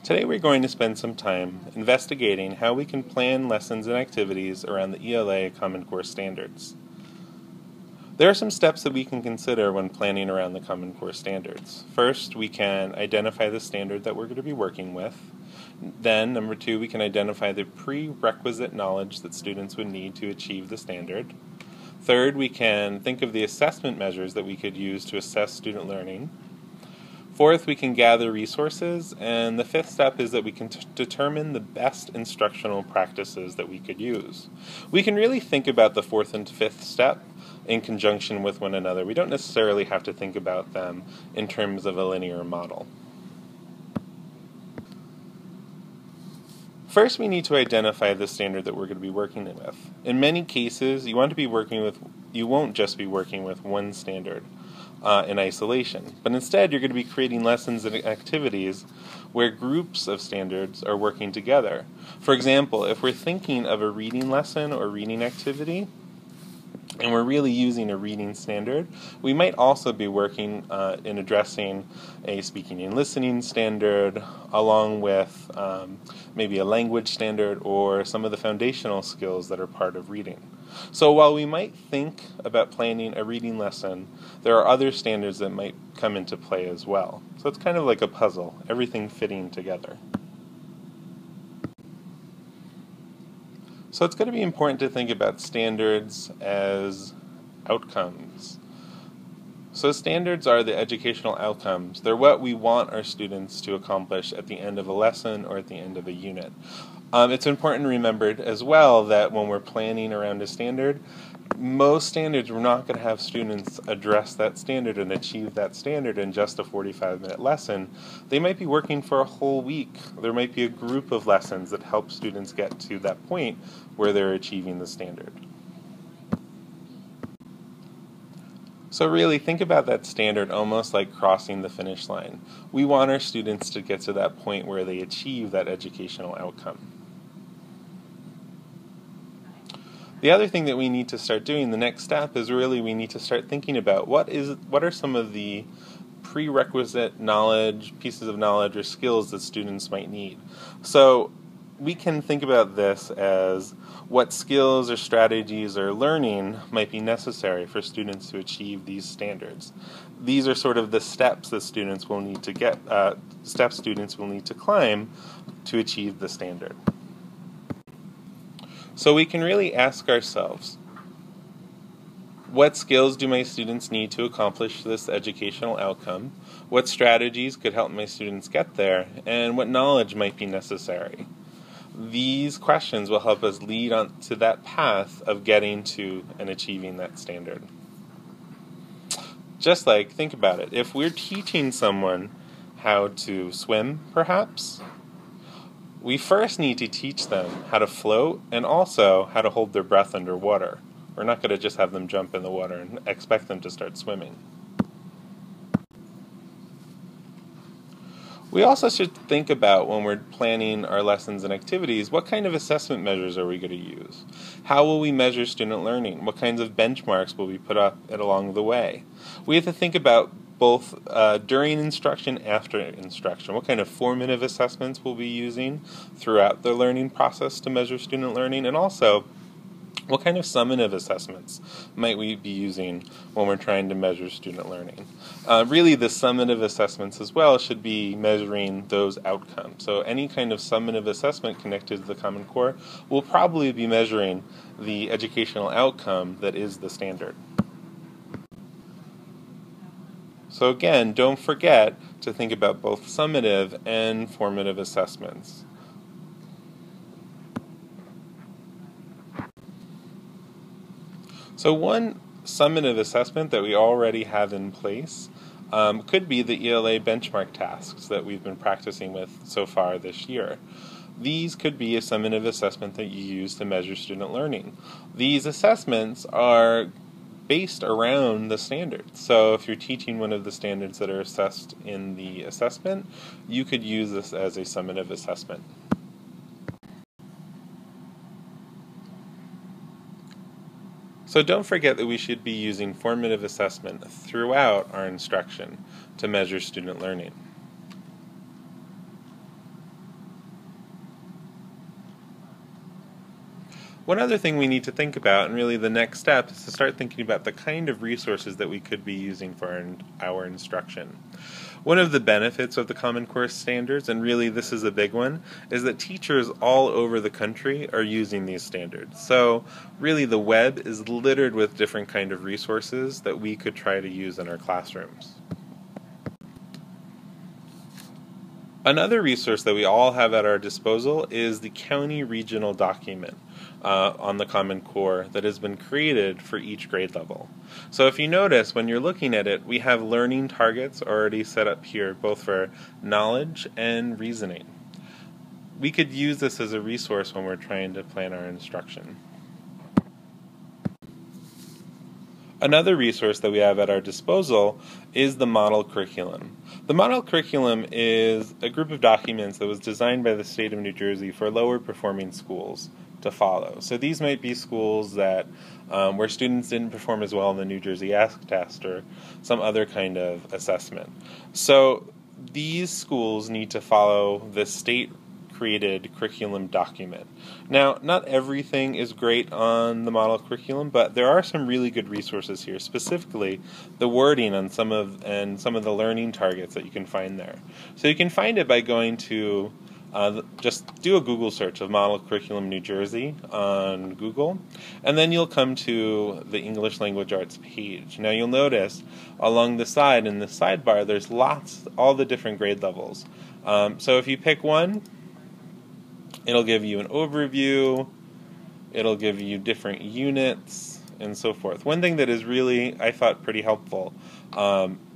Today we're going to spend some time investigating how we can plan lessons and activities around the ELA Common Core standards. There are some steps that we can consider when planning around the Common Core standards. First, we can identify the standard that we're going to be working with. Then, number two, we can identify the prerequisite knowledge that students would need to achieve the standard. Third, we can think of the assessment measures that we could use to assess student learning. Fourth, we can gather resources, and the fifth step is that we can determine the best instructional practices that we could use. We can really think about the fourth and fifth step in conjunction with one another. We don't necessarily have to think about them in terms of a linear model. First, we need to identify the standard that we're going to be working with. In many cases, you won't just be working with one standard in isolation, but instead you're going to be creating lessons and activities where groups of standards are working together. For example, if we're thinking of a reading lesson or reading activity, and we're really using a reading standard, we might also be working in addressing a speaking and listening standard, along with maybe a language standard or some of the foundational skills that are part of reading. So while we might think about planning a reading lesson, there are other standards that might come into play as well. So it's kind of like a puzzle, everything fitting together. So it's going to be important to think about standards as outcomes. So standards are the educational outcomes. They're what we want our students to accomplish at the end of a lesson or at the end of a unit. It's important to remember as well that when we're planning around a standard, most standards we're not going to have students address that standard and achieve that standard in just a 45-minute lesson. They might be working for a whole week. There might be a group of lessons that help students get to that point where they're achieving the standard. So really think about that standard almost like crossing the finish line. We want our students to get to that point where they achieve that educational outcome. The other thing that we need to start doing, the next step, is really we need to start thinking about what are some of the prerequisite knowledge, pieces of knowledge, or skills that students might need. So we can think about this as what skills or strategies or learning might be necessary for students to achieve these standards. These are sort of the steps that students will need to students will need to climb to achieve the standard. So we can really ask ourselves, what skills do my students need to accomplish this educational outcome? What strategies could help my students get there? And what knowledge might be necessary? These questions will help us lead on to that path of getting to and achieving that standard. Just like, think about it, if we're teaching someone how to swim, perhaps, we first need to teach them how to float and also how to hold their breath underwater. We're not going to just have them jump in the water and expect them to start swimming. We also should think about, when we're planning our lessons and activities, what kind of assessment measures are we going to use? How will we measure student learning? What kinds of benchmarks will we put up along the way? We have to think about both during instruction, after instruction. What kind of formative assessments we'll be using throughout the learning process to measure student learning, and also what kind of summative assessments might we be using when we're trying to measure student learning? Really, the summative assessments as well should be measuring those outcomes. So any kind of summative assessment connected to the Common Core will probably be measuring the educational outcome that is the standard. So again, don't forget to think about both summative and formative assessments. So one summative assessment that we already have in place could be the ELA benchmark tasks that we've been practicing with so far this year. These could be a summative assessment that you use to measure student learning. These assessments are based around the standards. So if you're teaching one of the standards that are assessed in the assessment, you could use this as a summative assessment. So don't forget that we should be using formative assessment throughout our instruction to measure student learning. One other thing we need to think about, and really the next step, is to start thinking about the kind of resources that we could be using for our instruction. One of the benefits of the Common Core standards, and really this is a big one, is that teachers all over the country are using these standards. So really the web is littered with different kind of resources that we could try to use in our classrooms. Another resource that we all have at our disposal is the county regional document on the Common Core that has been created for each grade level. So if you notice, when you're looking at it, we have learning targets already set up here, both for knowledge and reasoning. We could use this as a resource when we're trying to plan our instruction. Another resource that we have at our disposal is the model curriculum. The model curriculum is a group of documents that was designed by the state of New Jersey for lower performing schools to follow. So these might be schools that where students didn't perform as well in the New Jersey Ask Test or some other kind of assessment. So these schools need to follow the state-created curriculum document. Now, not everything is great on the model curriculum, but there are some really good resources here, specifically the wording on some of the learning targets that you can find there. So you can find it by going to just do a Google search of Model Curriculum New Jersey on Google, and then you'll come to the English Language Arts page. Now you'll notice along the side, in the sidebar, there's all the different grade levels. So if you pick one, it'll give you an overview, it'll give you different units, and so forth. One thing that is really, I thought, pretty helpful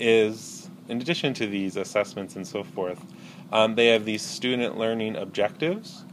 is, in addition to these assessments and so forth, they have these student learning objectives,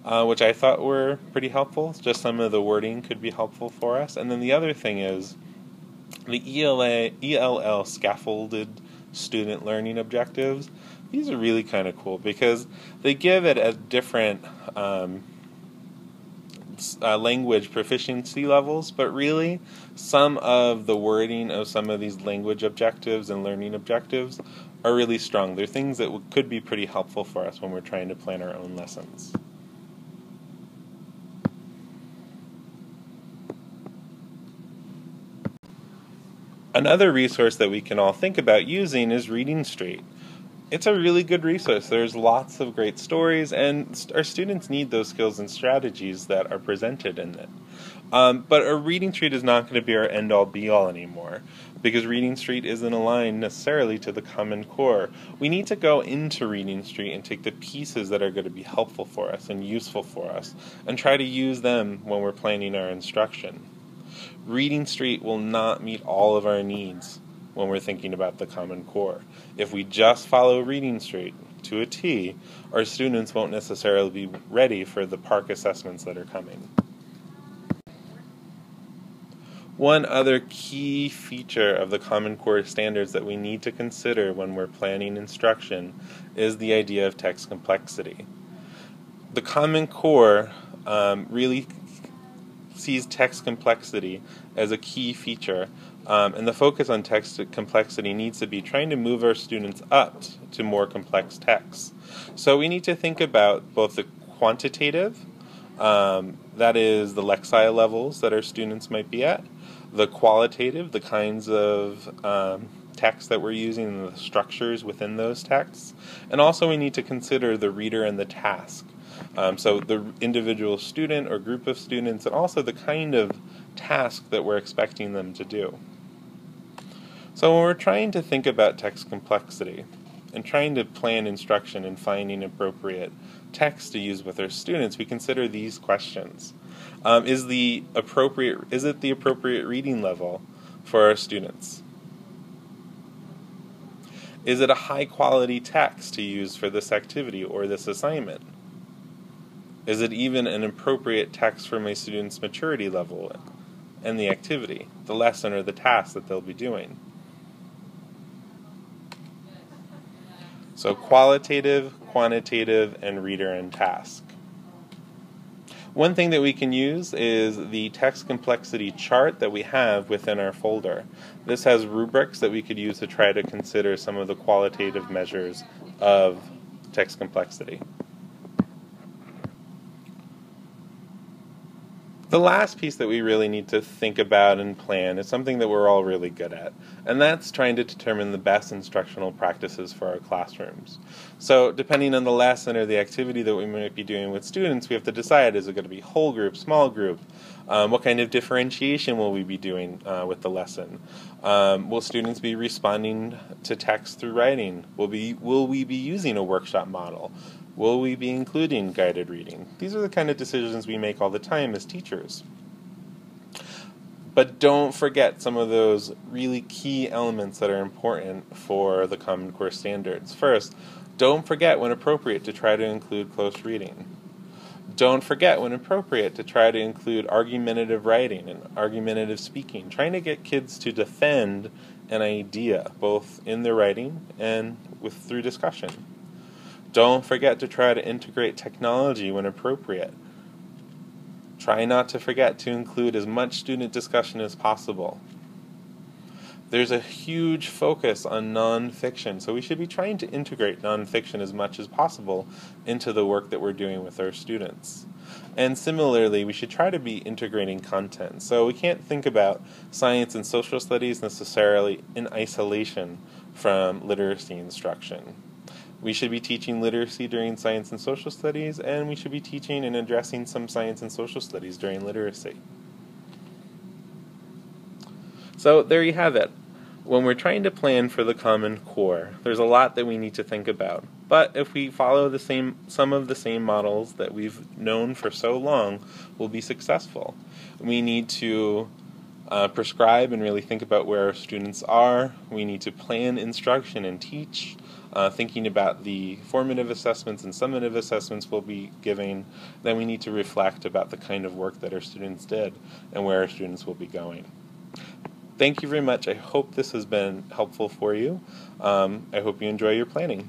which I thought were pretty helpful. Just some of the wording could be helpful for us. And then the other thing is the ELL scaffolded student learning objectives. These are really kind of cool because they give it at different language proficiency levels, but really some of the wording of some of these language objectives and learning objectives are really strong. They're things that could be pretty helpful for us when we're trying to plan our own lessons. Another resource that we can all think about using is Reading Street. It's a really good resource. There's lots of great stories, and our students need those skills and strategies that are presented in it. But a Reading Street is not going to be our end-all be-all anymore, because Reading Street isn't aligned necessarily to the Common Core. We need to go into Reading Street and take the pieces that are going to be helpful for us and useful for us, and try to use them when we're planning our instruction. Reading Street will not meet all of our needs when we're thinking about the Common Core. If we just follow Reading Street to a T, our students won't necessarily be ready for the PARCC assessments that are coming. One other key feature of the Common Core standards that we need to consider when we're planning instruction is the idea of text complexity. The Common Core really sees text complexity as a key feature, and the focus on text complexity needs to be trying to move our students up to more complex texts. So we need to think about both the quantitative, that is the lexile levels that our students might be at, the qualitative, the kinds of texts that we're using and the structures within those texts, and also we need to consider the reader and the task. So the individual student or group of students, and also the kind of task that we're expecting them to do. So when we're trying to think about text complexity and trying to plan instruction and finding appropriate text to use with our students, we consider these questions. Is it the appropriate reading level for our students? Is it a high quality text to use for this activity or this assignment? Is it even an appropriate text for my students' maturity level and the activity, the lesson or the task that they'll be doing? So qualitative, quantitative, and reader and task. One thing that we can use is the text complexity chart that we have within our folder. This has rubrics that we could use to try to consider some of the qualitative measures of text complexity. The last piece that we really need to think about and plan is something that we're all really good at, and that's trying to determine the best instructional practices for our classrooms. So depending on the lesson or the activity that we might be doing with students, we have to decide, is it going to be whole group, small group? What kind of differentiation will we be doing with the lesson? Will students be responding to text through writing? Will we be using a workshop model? Will we be including guided reading? These are the kind of decisions we make all the time as teachers. But don't forget some of those really key elements that are important for the Common Core standards. First, don't forget when appropriate to try to include close reading. Don't forget when appropriate to try to include argumentative writing and argumentative speaking, trying to get kids to defend an idea, both in their writing and through discussion. Don't forget to try to integrate technology when appropriate. Try not to forget to include as much student discussion as possible. There's a huge focus on nonfiction, so we should be trying to integrate nonfiction as much as possible into the work that we're doing with our students. And similarly, we should try to be integrating content. So we can't think about science and social studies necessarily in isolation from literacy instruction. We should be teaching literacy during science and social studies, and we should be teaching and addressing some science and social studies during literacy. So there you have it. When we're trying to plan for the Common Core, there's a lot that we need to think about. But if we follow some of the same models that we've known for so long, we'll be successful. We need to prescribe and really think about where our students are. We need to plan instruction and teach, thinking about the formative assessments and summative assessments we'll be giving. Then we need to reflect about the kind of work that our students did and where our students will be going. Thank you very much. I hope this has been helpful for you. I hope you enjoy your planning.